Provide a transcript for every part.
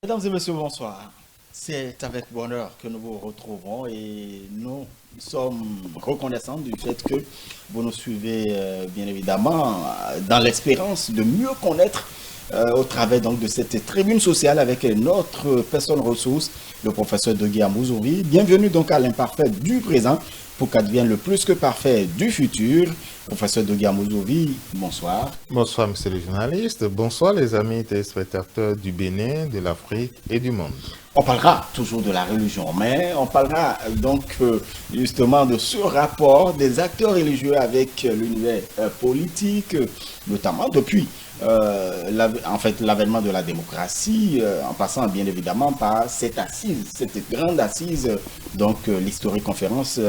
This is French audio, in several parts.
Mesdames et messieurs, bonsoir. C'est avec bonheur que nous vous retrouvons et nous sommes reconnaissants du fait que vous nous suivez bien évidemment dans l'espérance de mieux connaître au travers donc de cette tribune sociale avec notre personne ressource, le professeur Degui Amouzouri. Bienvenue donc à l'imparfait du présent pour qu'advienne le plus que parfait du futur. Professeur Degui Amouzouri, bonsoir. Bonsoir, monsieur le journaliste. Bonsoir, les amis téléspectateurs du Bénin, de l'Afrique et du monde. On parlera toujours de la religion, mais on parlera donc justement de ce rapport des acteurs religieux avec l'univers politique, notamment depuis l'avènement de la démocratie, en passant bien évidemment par cette assise, cette grande assise, donc l'historique conférence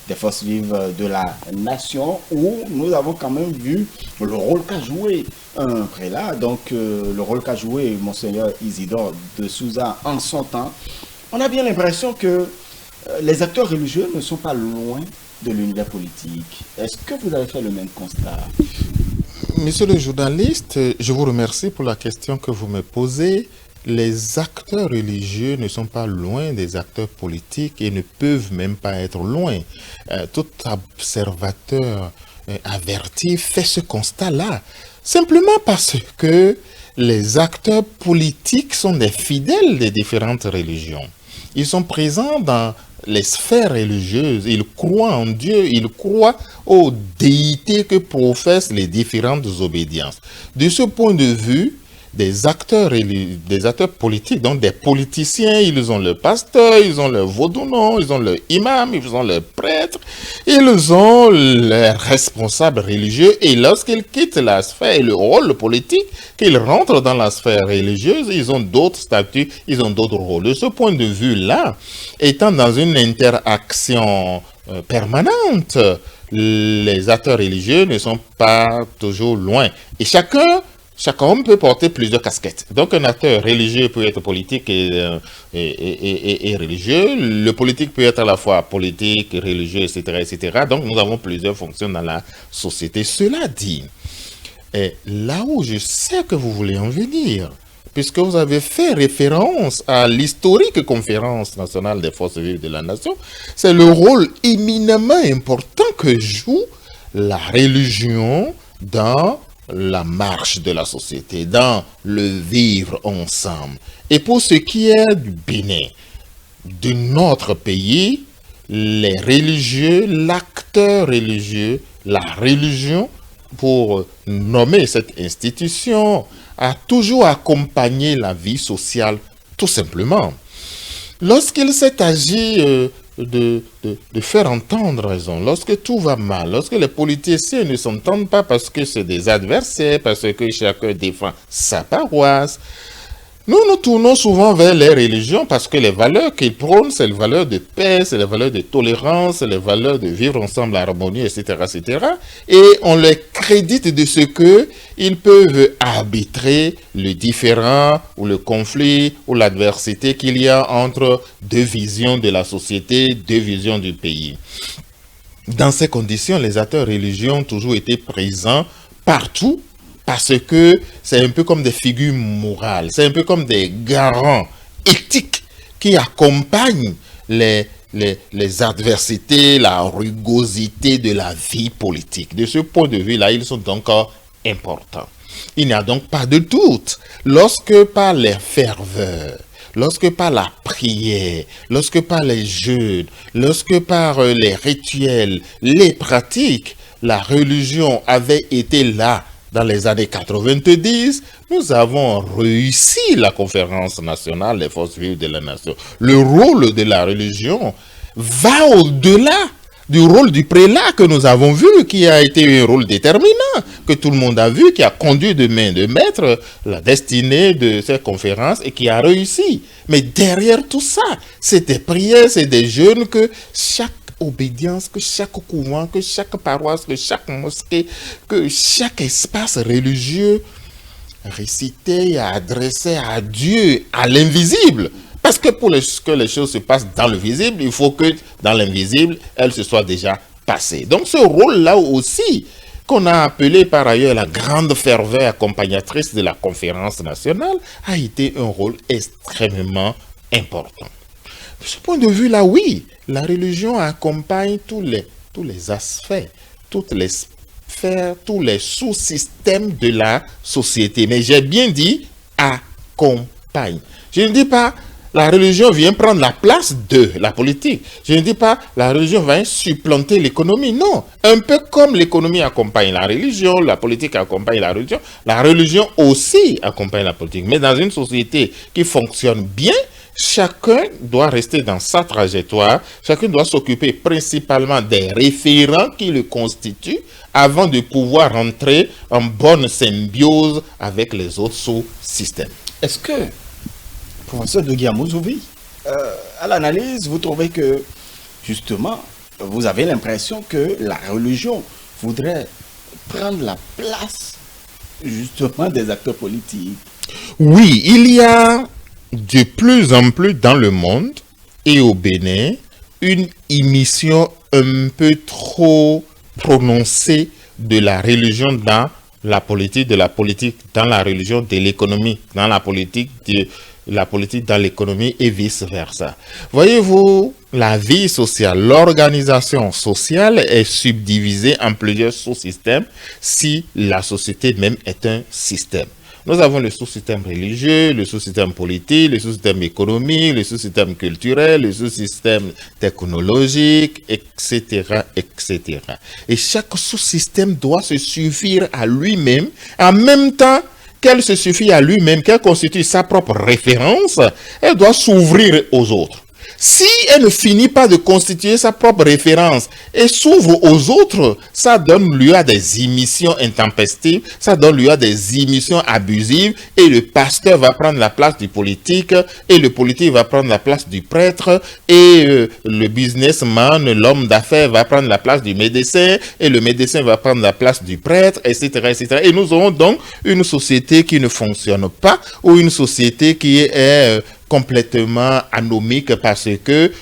des forces vives de la nation, où nous avons quand même vu le rôle qu'a joué un prélat, donc le rôle qu'a joué Monseigneur Isidore de Souza en son temps. On a bien l'impression que les acteurs religieux ne sont pas loin de l'univers politique. Est-ce que vous avez fait le même constat? Monsieur le journaliste, je vous remercie pour la question que vous me posez. Les acteurs religieux ne sont pas loin des acteurs politiques et ne peuvent même pas être loin. Tout observateur averti fait ce constat-là. Simplement parce que les acteurs politiques sont des fidèles des différentes religions. Ils sont présents dans les sphères religieuses, ils croient en Dieu, ils croient aux déités que professent les différentes obédiences. De ce point de vue, des acteurs politiques, donc des politiciens, ils ont le pasteur, ils ont le vaudounon, ils ont le imam, ils ont le prêtre, ils ont les responsables religieux, et lorsqu'ils quittent la sphère et le rôle politique, qu'ils rentrent dans la sphère religieuse, ils ont d'autres statuts, ils ont d'autres rôles. De ce point de vue-là, étant dans une interaction permanente, les acteurs religieux ne sont pas toujours loin. Et chacun homme peut porter plusieurs casquettes. Donc un acteur religieux peut être politique et religieux. Le politique peut être à la fois politique, religieux, etc., etc. Donc nous avons plusieurs fonctions dans la société. Cela dit, là où je sais que vous voulez en venir, puisque vous avez fait référence à l'historique conférence nationale des forces vives de la nation, c'est le rôle éminemment important que joue la religion dans la marche de la société, dans le vivre ensemble. Et pour ce qui est du Bénin, de notre pays, les religieux, l'acteur religieux, la religion, pour nommer cette institution, a toujours accompagné la vie sociale, tout simplement. Lorsqu'il s'est agi de faire entendre raison, lorsque tout va mal, lorsque les politiciens ne s'entendent pas parce que c'est des adversaires, parce que chacun défend sa paroisse, nous nous tournons souvent vers les religions parce que les valeurs qu'ils prônent, c'est les valeurs de paix, c'est les valeurs de tolérance, c'est les valeurs de vivre ensemble en harmonie, etc., etc. Et on les crédite de ce que ils peuvent arbitrer le différend ou le conflit ou l'adversité qu'il y a entre deux visions de la société, deux visions du pays. Dans ces conditions, les acteurs religieux ont toujours été présents partout, parce que c'est un peu comme des figures morales, c'est un peu comme des garants éthiques qui accompagnent les adversités, la rugosité de la vie politique. De ce point de vue-là, ils sont encore importants. Il n'y a donc pas de doute. Lorsque par les ferveurs, lorsque par la prière, lorsque par les jeûnes, lorsque par les rituels, les pratiques, la religion avait été là, dans les années 90, nous avons réussi la conférence nationale des forces vives de la nation. Le rôle de la religion va au-delà du rôle du prélat que nous avons vu, qui a été un rôle déterminant, que tout le monde a vu, qui a conduit de main de maître la destinée de cette conférence et qui a réussi. Mais derrière tout ça, c'est des prières, c'est des jeûnes que chaque obédience, que chaque couvent, que chaque paroisse, que chaque mosquée, que chaque espace religieux récitait et adressait à Dieu, à l'invisible. Parce que pour que les choses se passent dans le visible, il faut que dans l'invisible, elles se soient déjà passées. Donc ce rôle-là aussi qu'on a appelée par ailleurs la grande ferveur accompagnatrice de la conférence nationale, a été un rôle extrêmement important. De ce point de vue-là, oui, la religion accompagne tous les aspects, toutes les sphères, tous les sous-systèmes de la société. Mais j'ai bien dit accompagne. Je ne dis pas la religion vient prendre la place de la politique. Je ne dis pas la religion va supplanter l'économie. Non, un peu comme l'économie accompagne la religion, la politique accompagne la religion aussi accompagne la politique. Mais dans une société qui fonctionne bien, chacun doit rester dans sa trajectoire, chacun doit s'occuper principalement des référents qui le constituent avant de pouvoir entrer en bonne symbiose avec les autres sous-systèmes. Est-ce que, professeur de Guillamozouvi, à l'analyse, vous trouvez que, justement, vous avez l'impression que la religion voudrait prendre la place, justement, des acteurs politiques? Oui, il y a de plus en plus dans le monde et au Bénin une émission un peu trop prononcée de la religion dans la politique, de la politique dans la religion, de l'économie dans la politique, de la politique dans l'économie et vice-versa. Voyez-vous, la vie sociale, l'organisation sociale est subdivisée en plusieurs sous-systèmes si la société même est un système. Nous avons le sous-système religieux, le sous-système politique, le sous-système économique, le sous-système culturel, le sous-système technologique, etc., etc. Et chaque sous-système doit se suffire à lui-même, en même temps qu'elle se suffit à lui-même, qu'elle constitue sa propre référence, elle doit s'ouvrir aux autres. Si elle ne finit pas de constituer sa propre référence et s'ouvre aux autres, ça donne lieu à des émissions intempestives, ça donne lieu à des émissions abusives et le pasteur va prendre la place du politique et le politique va prendre la place du prêtre et le businessman, l'homme d'affaires va prendre la place du médecin et le médecin va prendre la place du prêtre, etc., etc. Et nous aurons donc une société qui ne fonctionne pas ou une société qui est complètement anomique parce que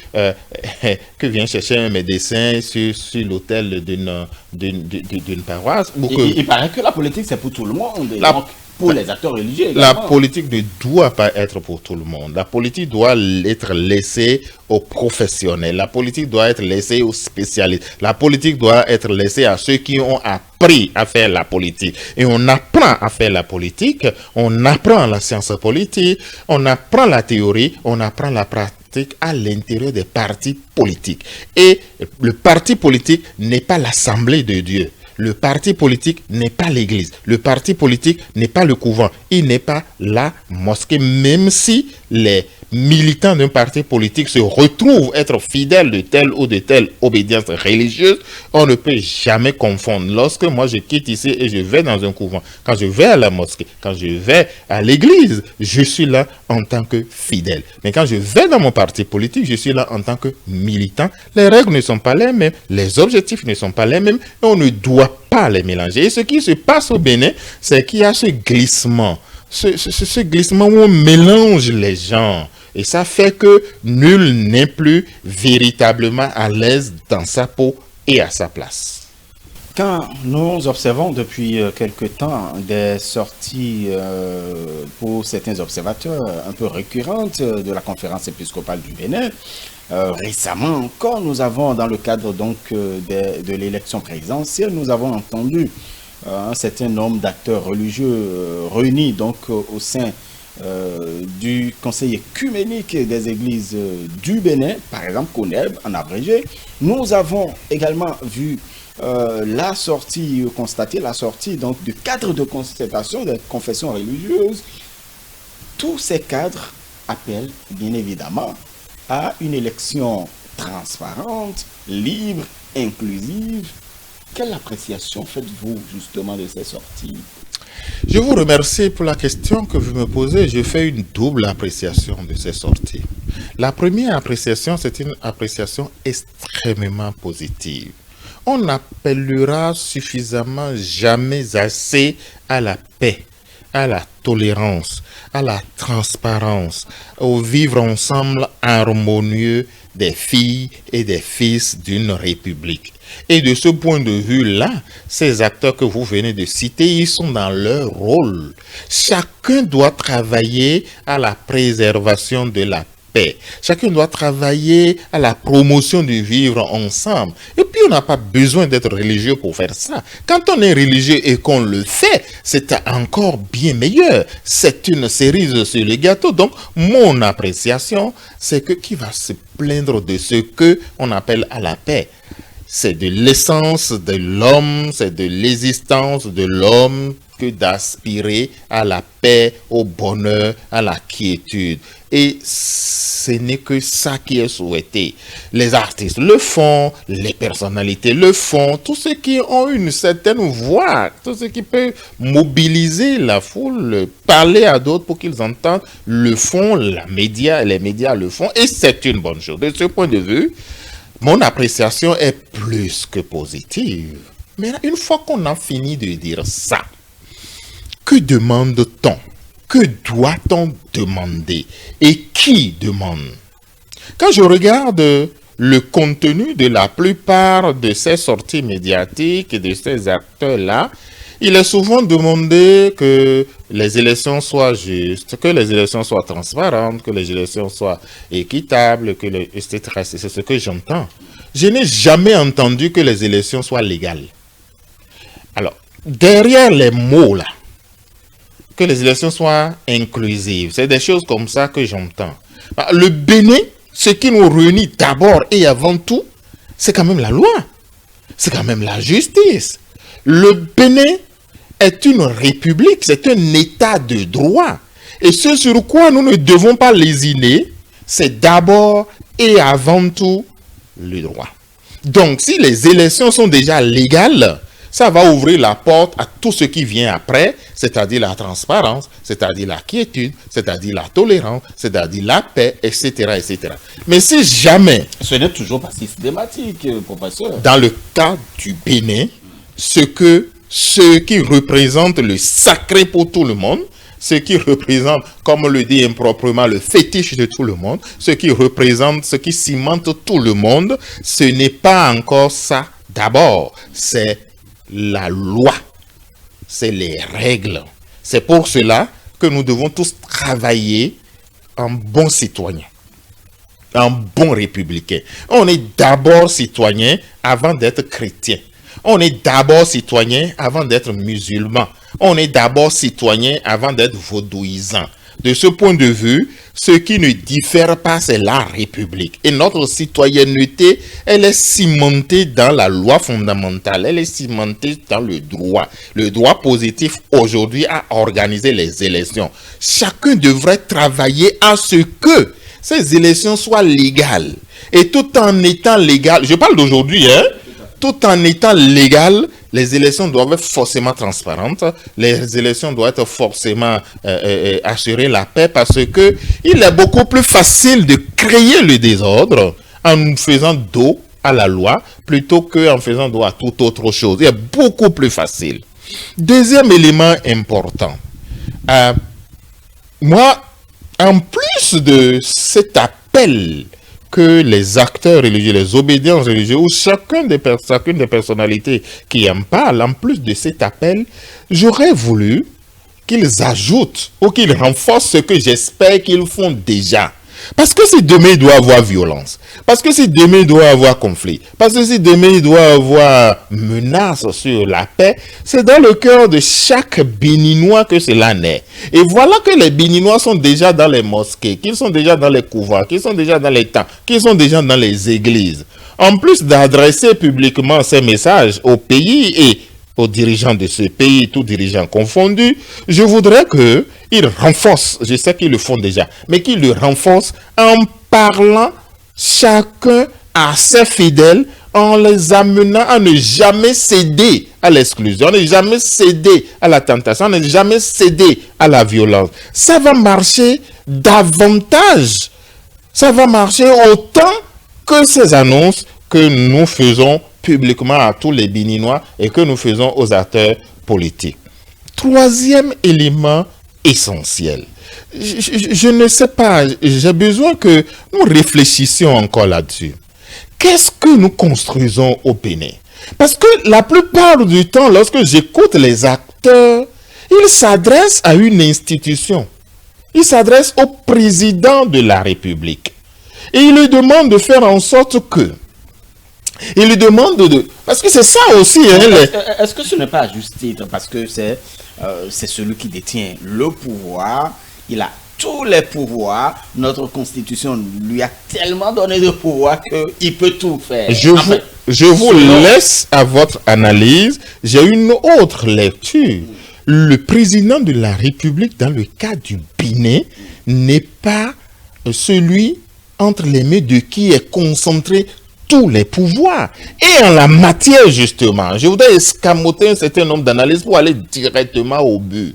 que vient chercher un médecin sur l'autel d'une paroisse. Il paraît que la politique c'est pour tout le monde, et donc pour les acteurs religieux également. La politique ne doit pas être pour tout le monde. La politique doit être laissée aux professionnels. La politique doit être laissée aux spécialistes. La politique doit être laissée à ceux qui ont appris à faire la politique. Et on apprend à faire la politique, on apprend la science politique, on apprend la théorie, on apprend la pratique à l'intérieur des partis politiques. Et le parti politique n'est pas l'assemblée de Dieu. Le parti politique n'est pas l'église. Le parti politique n'est pas le couvent. Il n'est pas la mosquée. Même si les militants d'un parti politique se retrouvent être fidèles de telle ou de telle obédience religieuse, on ne peut jamais confondre. Lorsque moi je quitte ici et je vais dans un couvent, quand je vais à la mosquée, quand je vais à l'église, je suis là en tant que fidèle. Mais quand je vais dans mon parti politique, je suis là en tant que militant. Les règles ne sont pas les mêmes, les objectifs ne sont pas les mêmes et on ne doit pas les mélanger. Et ce qui se passe au Bénin, c'est qu'il y a ce glissement. Ce glissement où on mélange les gens. Et ça fait que nul n'est plus véritablement à l'aise dans sa peau et à sa place. Quand nous observons depuis quelque temps des sorties pour certains observateurs un peu récurrentes de la conférence épiscopale du Bénin, récemment encore, nous avons dans le cadre donc de l'élection présidentielle, nous avons entendu un certain nombre d'acteurs religieux réunis donc au sein du conseil écuménique des églises du Bénin, par exemple CONEB en abrégé. Nous avons également vu constaté la sortie donc du cadre de concertation des confessions religieuses. Tous ces cadres appellent bien évidemment à une élection transparente, libre, inclusive. Quelle appréciation faites-vous justement de ces sorties? Je vous remercie pour la question que vous me posez. Je fais une double appréciation de ces sorties. La première appréciation, c'est une appréciation extrêmement positive. On n'appellera suffisamment jamais assez à la paix, à la tolérance, à la transparence, au vivre ensemble harmonieux des filles et des fils d'une république. Et de ce point de vue-là, ces acteurs que vous venez de citer, ils sont dans leur rôle. Chacun doit travailler à la préservation de la paix. Chacun doit travailler à la promotion du vivre ensemble. Et puis, on n'a pas besoin d'être religieux pour faire ça. Quand on est religieux et qu'on le fait, c'est encore bien meilleur. C'est une cerise sur le gâteau. Donc, mon appréciation, c'est que qui va se plaindre de ce que on appelle à la paix? C'est de l'essence de l'homme, c'est de l'existence de l'homme que d'aspirer à la paix, au bonheur, à la quiétude. Et ce n'est que ça qui est souhaité. Les artistes le font, les personnalités le font, tous ceux qui ont une certaine voix, tous ceux qui peuvent mobiliser la foule, parler à d'autres pour qu'ils entendent, le font, les médias le font, et c'est une bonne chose. De ce point de vue, mon appréciation est plus que positive. Mais une fois qu'on a fini de dire ça, que demande-t-on? Que doit-on demander? Et qui demande? Quand je regarde le contenu de la plupart de ces sorties médiatiques et de ces acteurs-là, il est souvent demandé que les élections soient justes, que les élections soient transparentes, que les élections soient équitables, etc. C'est ce que j'entends. Je n'ai jamais entendu que les élections soient légales. Alors, derrière les mots là, que les élections soient inclusives, c'est des choses comme ça que j'entends. Le Bénin, ce qui nous réunit d'abord et avant tout, c'est quand même la loi. C'est quand même la justice. Le Bénin est une république, c'est un état de droit. Et ce sur quoi nous ne devons pas lésiner, c'est d'abord et avant tout le droit. Donc, si les élections sont déjà légales, ça va ouvrir la porte à tout ce qui vient après, c'est-à-dire la transparence, c'est-à-dire la quiétude, c'est-à-dire la tolérance, c'est-à-dire la paix, etc., etc. Mais si jamais... Ce n'est toujours pas systématique, professeur. Dans le cas du Bénin, ce qui représente le sacré pour tout le monde, ce qui représente, comme on le dit improprement, le fétiche de tout le monde, ce qui représente, ce qui cimente tout le monde, ce n'est pas encore ça. D'abord, c'est la loi, c'est les règles. C'est pour cela que nous devons tous travailler en bons citoyens, en bons républicains. On est d'abord citoyen avant d'être chrétien. On est d'abord citoyen avant d'être musulman. On est d'abord citoyen avant d'être vaudouisant. De ce point de vue, ce qui ne diffère pas, c'est la République. Et notre citoyenneté, elle est cimentée dans la loi fondamentale. Elle est cimentée dans le droit. Le droit positif, aujourd'hui, a organisé les élections. Chacun devrait travailler à ce que ces élections soient légales. Et tout en étant légales, je parle d'aujourd'hui, hein, tout en étant légales, les élections doivent être forcément transparentes. Les élections doivent être forcément assurer la paix parce que il est beaucoup plus facile de créer le désordre en faisant dos à la loi plutôt qu'en faisant dos à toute autre chose. Il est beaucoup plus facile. Deuxième élément important. Moi, en plus de cet appel que les acteurs religieux, les obédients religieux, ou chacune des personnalités qui en parlent, en plus de cet appel, j'aurais voulu qu'ils ajoutent ou qu'ils renforcent ce que j'espère qu'ils font déjà. Parce que si demain il doit y avoir violence, parce que si demain il doit y avoir conflit, parce que si demain il doit y avoir menace sur la paix, c'est dans le cœur de chaque Béninois que cela naît. Et voilà que les Béninois sont déjà dans les mosquées, qu'ils sont déjà dans les couvents, qu'ils sont déjà dans les temples, qu'ils sont déjà dans les églises. En plus d'adresser publiquement ces messages au pays et aux dirigeants de ce pays, tous dirigeants confondus, je voudrais qu'ils renforcent, je sais qu'ils le font déjà, mais qu'ils le renforcent en parlant chacun à ses fidèles, en les amenant à ne jamais céder à l'exclusion, à ne jamais céder à la tentation, à ne jamais céder à la violence. Ça va marcher davantage, ça va marcher autant que ces annonces que nous faisons publiquement à tous les Béninois et que nous faisons aux acteurs politiques. Troisième élément essentiel. Je ne sais pas, j'ai besoin que nous réfléchissions encore là-dessus. Qu'est-ce que nous construisons au Bénin? Parce que la plupart du temps, lorsque j'écoute les acteurs, ils s'adressent à une institution. Ils s'adressent au président de la République. Et ils lui demandent de faire en sorte que... Ils lui demandent de... Parce que c'est ça aussi... Est-ce que ce n'est pas à juste titre? Parce que c'est celui qui détient le pouvoir. Il a tous les pouvoirs. Notre constitution lui a tellement donné de pouvoir qu'il peut tout faire. Je vous laisse à votre analyse. J'ai une autre lecture. Le président de la République, dans le cas du Bénin, n'est pas celui entre les mains de qui est concentré tous les pouvoirs. Et en la matière, justement, je voudrais escamoter un certain nombre d'analyses pour aller directement au but.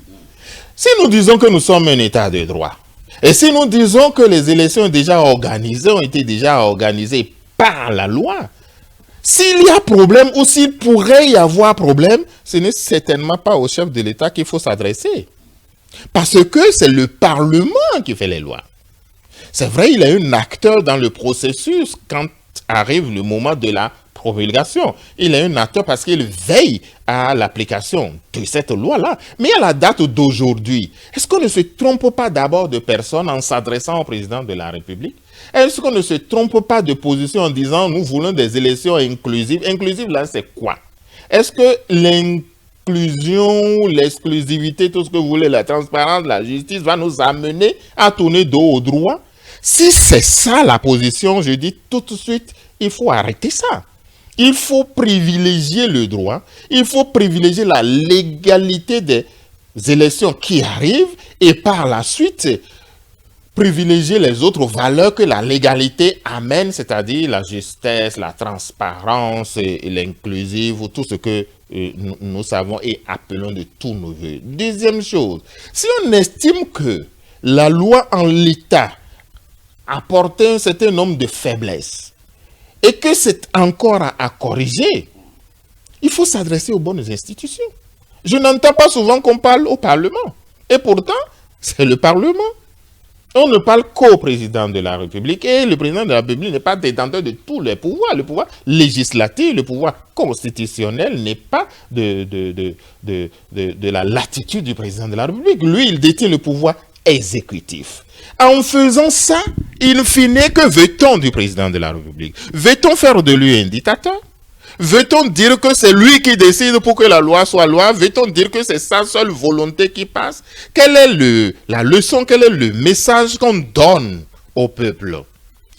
Si nous disons que nous sommes un État de droit, et si nous disons que les élections ont été déjà organisées par la loi, s'il y a problème ou s'il pourrait y avoir problème, ce n'est certainement pas au chef de l'État qu'il faut s'adresser. Parce que c'est le Parlement qui fait les lois. C'est vrai, il est un acteur dans le processus quand arrive le moment de la promulgation. Il est un acteur parce qu'il veille à l'application de cette loi-là. Mais à la date d'aujourd'hui, est-ce qu'on ne se trompe pas d'abord de personne en s'adressant au président de la République? Est-ce qu'on ne se trompe pas de position en disant nous voulons des élections inclusives? Inclusive là, c'est quoi? Est-ce que l'inclusion, l'exclusivité, tout ce que vous voulez, la transparence, la justice va nous amener à tourner dos au droit? Si c'est ça la position, je dis tout de suite, il faut arrêter ça. Il faut privilégier le droit, il faut privilégier la légalité des élections qui arrivent et par la suite, privilégier les autres valeurs que la légalité amène, c'est-à-dire la justesse, la transparence et l'inclusive, tout ce que nous savons et appelons de tous nos voeux. Deuxième chose, si on estime que la loi en l'état apporte un certain nombre de faiblesses et que c'est encore à corriger, il faut s'adresser aux bonnes institutions. Je n'entends pas souvent qu'on parle au Parlement. Et pourtant, c'est le Parlement. On ne parle qu'au président de la République et le président de la République n'est pas détenteur de tous les pouvoirs. Le pouvoir législatif, le pouvoir constitutionnel n'est pas de la latitude du président de la République. Lui, il détient le pouvoir exécutif. En faisant ça, in fine, que veut-on du président de la République? Veut-on faire de lui un dictateur? Veut-on dire que c'est lui qui décide pour que la loi soit loi? Veut-on dire que c'est sa seule volonté qui passe? Quelle est la leçon, quel est le message qu'on donne au peuple?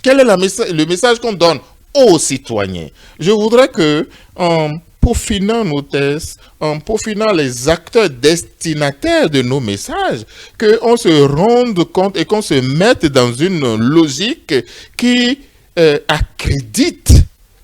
Quel est le message qu'on donne aux citoyens? Je voudrais que, en peaufinant nos tests, en peaufinant les acteurs destinataires de nos messages, qu'on se rende compte et qu'on se mette dans une logique qui accrédite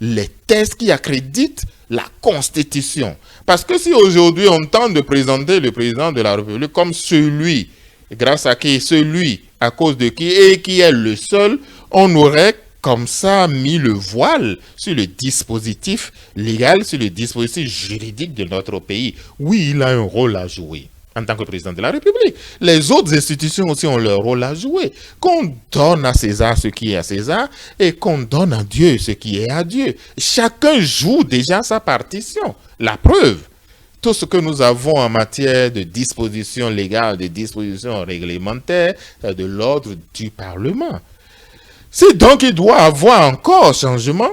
les tests, qui accréditent la Constitution. Parce que si aujourd'hui on tente de présenter le président de la République comme celui, grâce à qui, celui à cause de qui, et qui est le seul, on aurait comme ça mis le voile sur le dispositif légal, sur le dispositif juridique de notre pays. Oui, il a un rôle à jouer en tant que président de la République. Les autres institutions aussi ont leur rôle à jouer. Qu'on donne à César ce qui est à César et qu'on donne à Dieu ce qui est à Dieu. Chacun joue déjà sa partition. La preuve, tout ce que nous avons en matière de dispositions légales, de dispositions réglementaires, de l'ordre du Parlement. Si donc il doit avoir encore changement,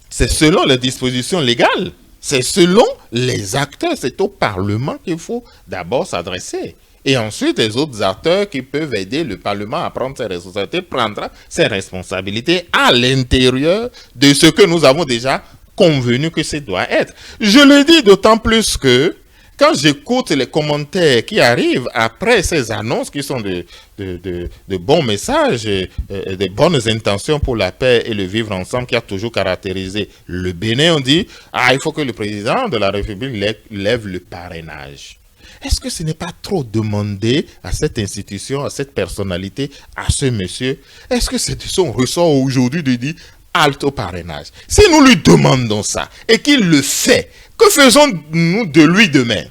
c'est selon les dispositions légales. C'est selon les acteurs, c'est au Parlement qu'il faut d'abord s'adresser. Et ensuite, les autres acteurs qui peuvent aider le Parlement à prendre ses responsabilités, prendra ses responsabilités à l'intérieur de ce que nous avons déjà convenu que ce doit être. Je le dis d'autant plus que, quand j'écoute les commentaires qui arrivent après ces annonces qui sont de bons messages, de bonnes intentions pour la paix et le vivre ensemble qui a toujours caractérisé le Bénin, on dit « il faut que le président de la République lève le parrainage ». Est-ce que ce n'est pas trop demandé à cette institution, à cette personnalité, à ce monsieur? Est-ce que c'est de son ressort aujourd'hui de dire « halte au parrainage ». Si nous lui demandons ça et qu'il le fait, que faisons-nous de lui demain?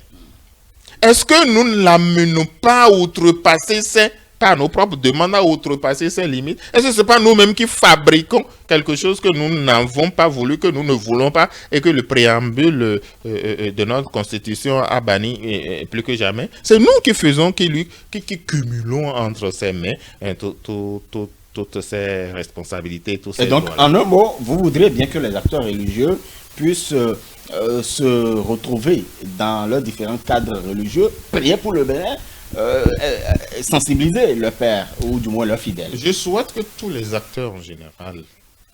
est-ce que nous ne l'amenons pas à outrepasser par nos propres demandes, à outrepasser ses limites? Est-ce que ce n'est pas nous-mêmes qui fabriquons quelque chose que nous n'avons pas voulu, que nous ne voulons pas, et que le préambule de notre Constitution a banni plus que jamais? C'est nous qui faisons, qui cumulons entre ses mains toutes ces responsabilités, tous ces Et donc, droits-là. en un mot, vous voudriez bien que les acteurs religieux puissent se retrouver dans leurs différents cadres religieux, prier pour le Bénin, sensibiliser leurs pères, ou du moins leurs fidèles. Je souhaite que tous les acteurs en général,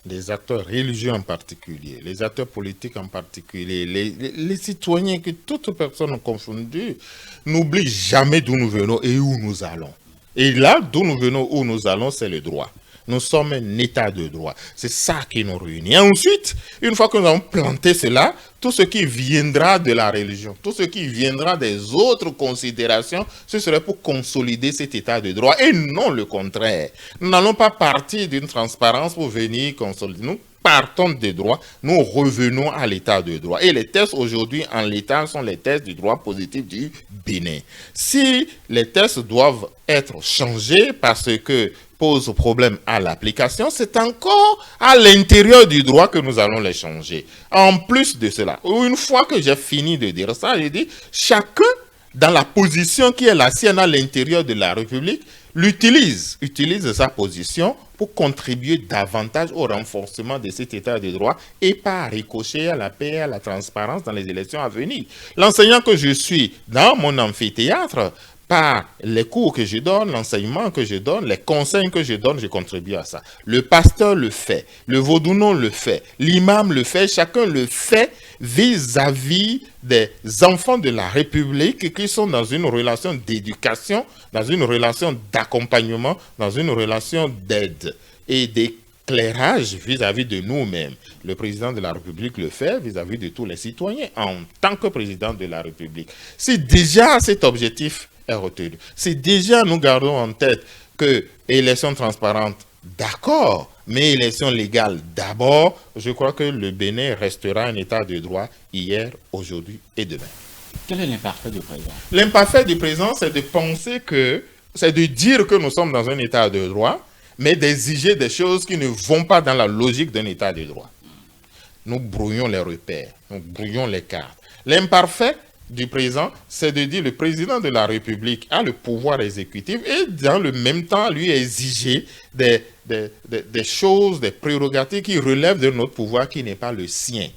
les acteurs religieux en particulier, les acteurs politiques en particulier, les citoyens, que toutes personnes confondues, n'oublient jamais d'où nous venons et où nous allons. Et là, d'où nous venons, où nous allons, c'est le droit. Nous sommes un état de droit. C'est ça qui nous réunit. Et ensuite, une fois que nous avons planté cela, tout ce qui viendra de la religion, tout ce qui viendra des autres considérations, ce serait pour consolider cet état de droit et non le contraire. Nous n'allons pas partir d'une transparence pour venir consolider. Nous partons des droits, nous revenons à l'état de droit. Et les tests aujourd'hui en l'état sont les tests du droit positif du Bénin. Si les tests doivent être changés parce que pose problème à l'application, c'est encore à l'intérieur du droit que nous allons les changer. En plus de cela, une fois que j'ai fini de dire ça, je dis chacun dans la position qui est la sienne à l'intérieur de la République, utilise sa position pour contribuer davantage au renforcement de cet état de droit et pas ricocher à la paix et à la transparence dans les élections à venir. L'enseignant que je suis dans mon amphithéâtre, par les cours que je donne, l'enseignement que je donne, les conseils que je donne, je contribue à ça. Le pasteur le fait, le vaudounon le fait, l'imam le fait, chacun le fait vis-à-vis des enfants de la République qui sont dans une relation d'éducation, dans une relation d'accompagnement, dans une relation d'aide et d'éclairage vis-à-vis de nous-mêmes. Le président de la République le fait vis-à-vis de tous les citoyens en tant que président de la République. Si déjà cet objectif est retenu, si déjà nous gardons en tête que élection transparente, d'accord, mais élection légale d'abord, je crois que le Bénin restera un état de droit hier, aujourd'hui et demain. Quel est l'imparfait du président? L'imparfait du président, c'est de penser que, c'est de dire que nous sommes dans un état de droit, mais d'exiger des choses qui ne vont pas dans la logique d'un état de droit. Nous brouillons les repères, nous brouillons les cartes. L'imparfait du président, c'est de dire le président de la République a le pouvoir exécutif et dans le même temps lui exiger des choses, des prérogatives qui relèvent de notre pouvoir qui n'est pas le sien.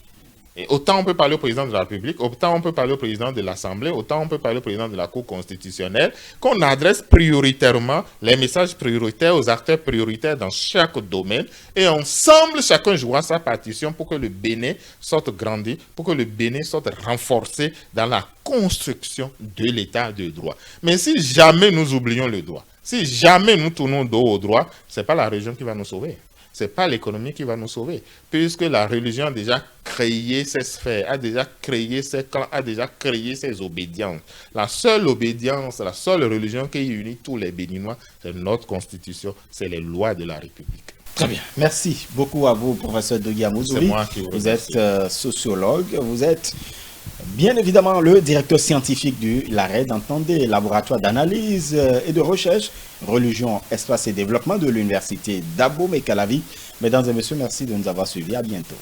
Et autant on peut parler au président de la République, autant on peut parler au président de l'Assemblée, autant on peut parler au président de la Cour constitutionnelle, qu'on adresse prioritairement les messages prioritaires aux acteurs prioritaires dans chaque domaine. Et ensemble, chacun jouera sa partition pour que le Bénin sorte grandi, pour que le Bénin sorte renforcé dans la construction de l'état de droit. Mais si jamais nous oublions le droit, si jamais nous tournons dos au droit, ce n'est pas la région qui va nous sauver. Ce n'est pas l'économie qui va nous sauver, puisque la religion a déjà créé ses sphères, a déjà créé ses clans, a déjà créé ses obédiences. La seule obédience, la seule religion qui unit tous les Béninois, c'est notre constitution, c'est les lois de la République. Très bien. Merci beaucoup à vous, professeur Dogui Amouzouli. C'est moi qui vous remercie. Vous êtes sociologue, vous êtes bien évidemment le directeur scientifique du LARED, entendez, laboratoire d'analyse et de recherche, religion, espace et développement de l'université d'Abomey-Calavi. Mesdames et messieurs, merci de nous avoir suivis. À bientôt.